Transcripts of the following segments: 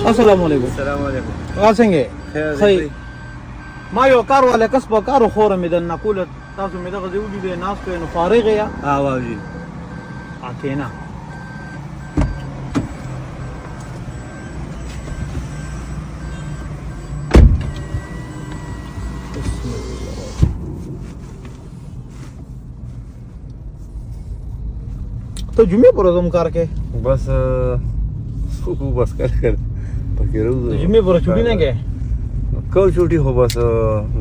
السلام علیکم. السلام علیکم. څنګه خیر. ما یو کار والا کس په کارو خوره مې د نقول تاسو مې دغه ځای ولیدې ناست نو فارغ یا واوجي اکینا ته جمعې پر ورځ هم کار کوې؟ بس سوکو بس کر پکې روز جمعې پر چوټي نه کوې؟ کو چوټي خو بس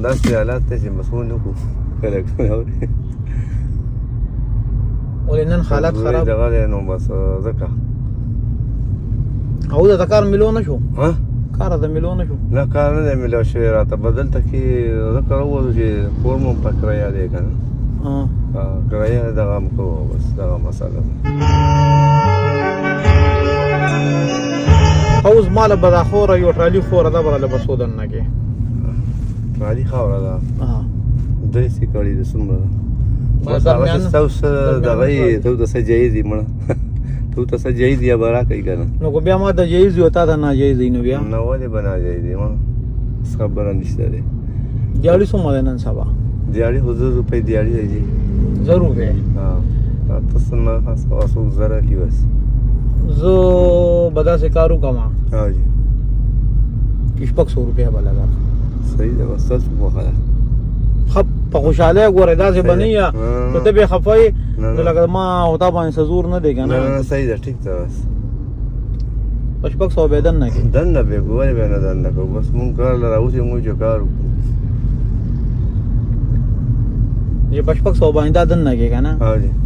داسې حالات ته چې مسؤل نه کو کله ولې نن حالات خراب دغه دی نو بس ځکه او دا کار ملو نه شو؟ ها کار دا ملو نه شو؟ نه کار نه دی ملو شوی راته بدل ته کې ذکر وو چې کور مو په کرایه دی که نه کرایه دغه هم کوو بس دغه مسله اوس ماله به دا خوره یو ټرالي خوره ده به راله به څو دننه کې ټرالي خاوره ده درې سیکړې ده څومره ده بس هغه چې ستاسو دغه یې ته ورته څه جایز یې مړه ته ورته څه جایز یې به راکوي که نه نو که بیا ما ته جایز وي او تا ته ناجایز وي نو بیا نه ولې به ناجایز یې مړه هېڅ خبره نشته دی دیاړي څومره دی نن سبا؟ دیاړي خو 10 روپۍ دیاړي دی جي 10 روپۍ تاسو نه سوا څو زره کې بس زه به داسې کار وکړم جي چې 600 روپۍ به لګم صحیح ده بس تاسو خوښه ده ښه په خوشحالۍ ګورې داسې به نه یا که ته بې خفه یې نو لکه ما او تا باندې څه زور نه دی که نه صحیح ده ټیک ده بس په 600 به یې دننه کړي دننه به یې کړو ولې به یې نه دننه کړو بس مونږ کار له راوځي مونږ چې کار وکړو چې په 600 باندې دا دننه کړي که نه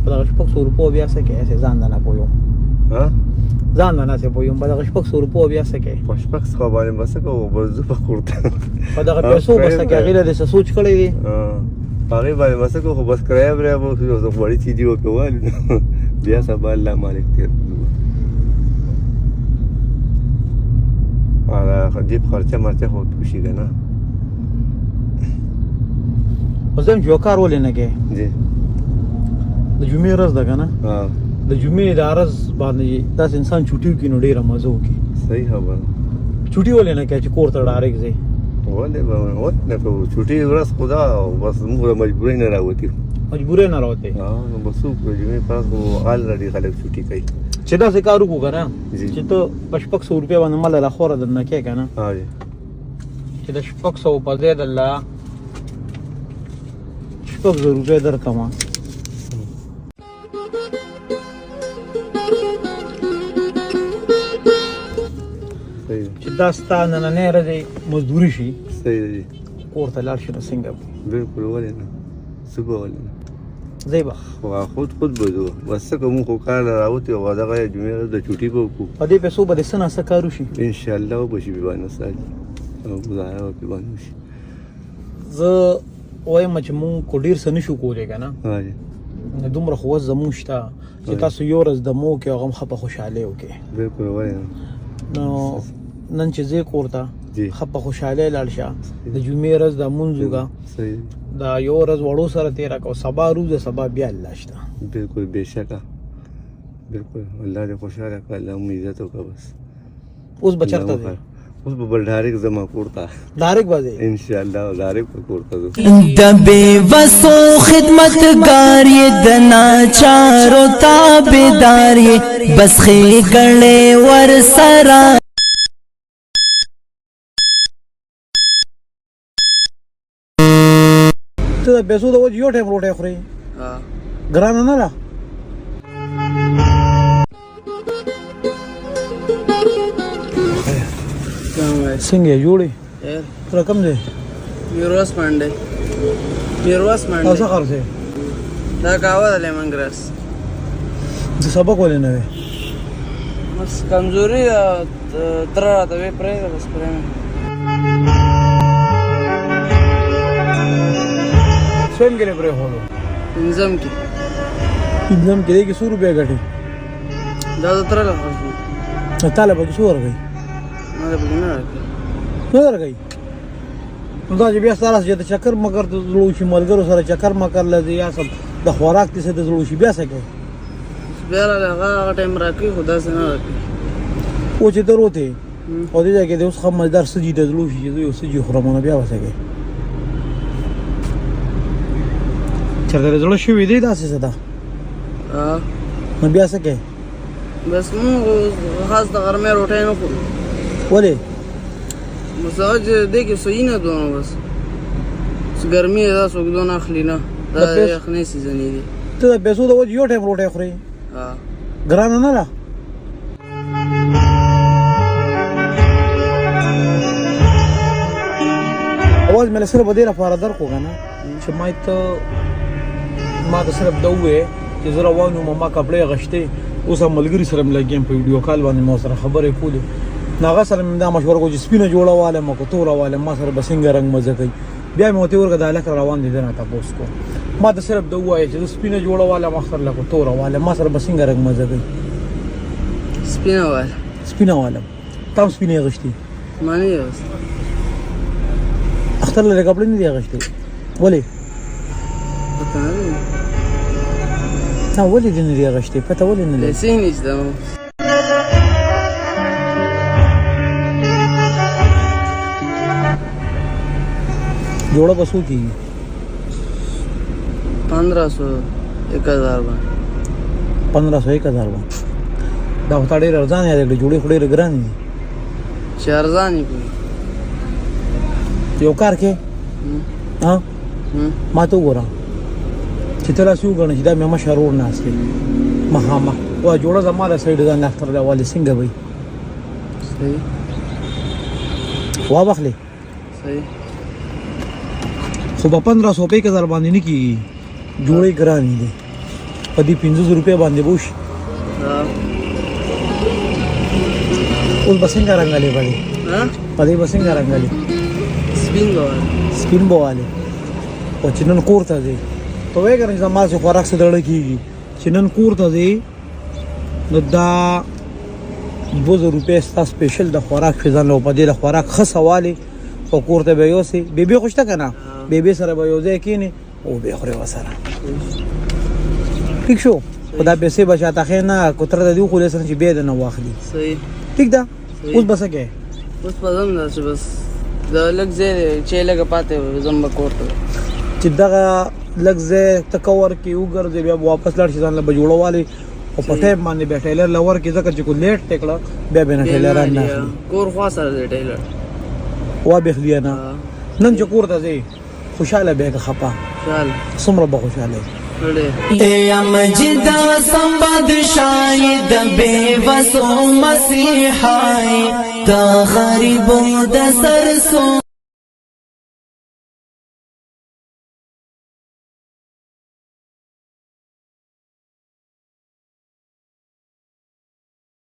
په دغه 600 روپو بیا څه کوې هسې ځان دنه پویم ځان دنه هسې پویم په دغه 600 روپو بیا څه کوې په 600 باندې به څه کوو بس زه به کورته په دغه پیسو به څه کوې هغې له دې څه سوچ کړی دی په هغې باندې به څه کوو خو بس کرایه برایه به یو وړې چیزې وکول بیا سبا الله مالک تېر کړو جیب خرچه مرچه خو وشي که نه اوس هم چې یو کار ولې نه کوې جی د جمعې ورځ ده که نه د جمعې د ورځ باندې داسې انسان چوټي وکړي نو ډېره مزه وکړي صحیح خبره چوټي ولې نه کوې چې کور ته ډایرکټ ځې ولې به نه کوو چوټي ورځ خو ده بس موږ د مجبورۍ نه راوتي مجبورۍ نه راوتې نو بس وکړو جمعې په ورځ خو الرډي خلک چوټي کوي چې داسې کار وکړو که نه چې ته په 600 روپۍ باندې مله له خوره درنه کوې که نه چې د 600 په ځای د الله 600 روپۍ درکړم چې دا ستا نننۍ ورځې مزدوري شي صحیح ده جي کور ته لاړ شي نو څنګه به بالکل ولې نه څه به ولې نه ځئ به خود به ځو بس څه کوو مونږ خو کار له راوتي او دغه جمعې ورځ د چوټي به وکړو په دې پیسو به د څه نه څه کار وشي انشاءالله وبه شي بېبانه سالي او مظاهره به بېبانه وشي زه وایم چې مونږ خو ډېر څه نشو کولی که نه دومره خو وس زمونږ شته چې تاسو یو ورځ دمو وکړئ هغه هم ښه په خوشحالۍ وکړئ بالکل ولې نه نو نن چې ځې کور ته ښه په خوشحالۍ لاړ شه د جمعې ورځ دا لمونځ وکړه دا یو ورځ وړو سره تېره کړه سبا روز سبا بیا الله شته بالکل بېشکه بالکل الله دې خوشحاله کړه الله مو عزت وکړه بس اوس به چېرته ځې اوس به بل ډایرکټ زما کور ته ډایرکټ به ځې انشاءالله ډایرکټ به کور ته ځو د بېوسو خدمتګار یې د ناچارو تابعدار یې بس ښېګڼې ورسره ته د پیسو د وجې یو ټایم روټۍ خورې ګرانه نه ده څنګه یې جوړې ته کوم دی میرویس منډی میرویس منډی او څه خرڅ دی دا قهوه د لیمن ګراس د سبق ولې نه وې بس کمزوري تره راته وې پرېږده بس پرېږده سویم کې نه پرېښودو پنځم کې پنځم کې دی کې 100 روپۍ ګټې دا د تره له خرڅ تا له پکې څو ورکوي ما له پکې نه راکوي نه درکوي نو دا چې بیا ستا راسه چې د چکر مکر ته زړه وشي ملګرو سره چکر مکر لځې یا سب د خوراک داسې د زړه وشي بیا څه کوې بیا راله هغه ټایم راکوي خو داسې نه راکوي او چې ته روتې او دې ځای کې د اوس خو مزدار سجي د دلو شي چې یو سجي خرمونه بیا وسګي چرته زړه شوې دی داسې څه ده نو بیا څه کوي بس موږ خاص د غرمې روټۍ نه خورو ولې مساج دې کې صحیح نه دوه بس ګرمي دا څوک دونه اخلي نه دا یخنۍ سیزنې دي ته د پیسو د وجه یو ټایم روټۍ خورې ګرانه نه ده اواز مې صرف دې لپاره درکو کنه چې ما ته صرف دا وې چې زه روان وم ما کپړې غشتې اوس هم ملګري سره مې لګیم په ویډیو کال باندې ما سره خبرې کولې نو هغه سره مې دا مشوره کوله چې سپینه جوړواله ما کو تورواله ما سره به څنګه رنګ مزه کوي بیا مې ورته ورګه د هلک روان دي نه تاسو کو ما ته صرف دا وایي چې سپینه جوړواله ما سره لکه تورواله ما سره به څنګه رنګ مزه کوي سپینه واله تاسو سپینه غشتي مانی اوس اختر له کپړې نه دی غشتي ولې پته نه ولې دې نه دی غشتي پته ولې نه لې سین نشته جوړه بسو کیږي 1500 1000 1500 1000 دا وتا ډېر ارزان دی جوړې خوري ګران دي چې ارزان دي یو کار کې ها ما ته وګورم چې تر اوسه وګڼه چې دا مې مشرور ناس کې مهامه وا جوړه زماده سایډ دا نختر دا والي څنګه وي صحیح وا بخلي صحیح خو په 1500 په 1000 باندې نه کیږي جوړې ګرانې دي په دې 500 روپیا باندې بوش اوس بسنګ رنگالي باندې په دې بسنګ رنگالي سپین بواله او چې نن کور ته دی ته وایې کنه چې ما څه خوراک څه دړه کیږي چې نن کور ته دی نو دا 2000 روپیا ستا سپیشل د خوراک فزان او په دې د خوراک ښه سواله او کور ته به یوسي بیبي خوشته کنه بیبي سره به یو ځای کینی او به خوري وسره ٹھیک شو خدا پیسې بچاته خې نه کوتر د دې خو له سره چې به نه واخلي صحیح ٹھیک ده اوس بس کې اوس په زم نه بس دا لږ ځای چې لږ پاتې زم کوړته چې دغه لږ ځای تکور کې وګرځي بیا واپس لاړ شي ځان له جوړوالي او په ټیم باندې به ټیلر لور کې ځکه چې کو لیټ ټکړه بیا به نه ټیلر نه کور خوا سره دی ټیلر وا بخلیانا نن چې کور ته ځي خوشاله به خپه چل سمره به خوشاله یا مجد سمبد شاید بے وسو مسیحائی تا غریبو د سرسو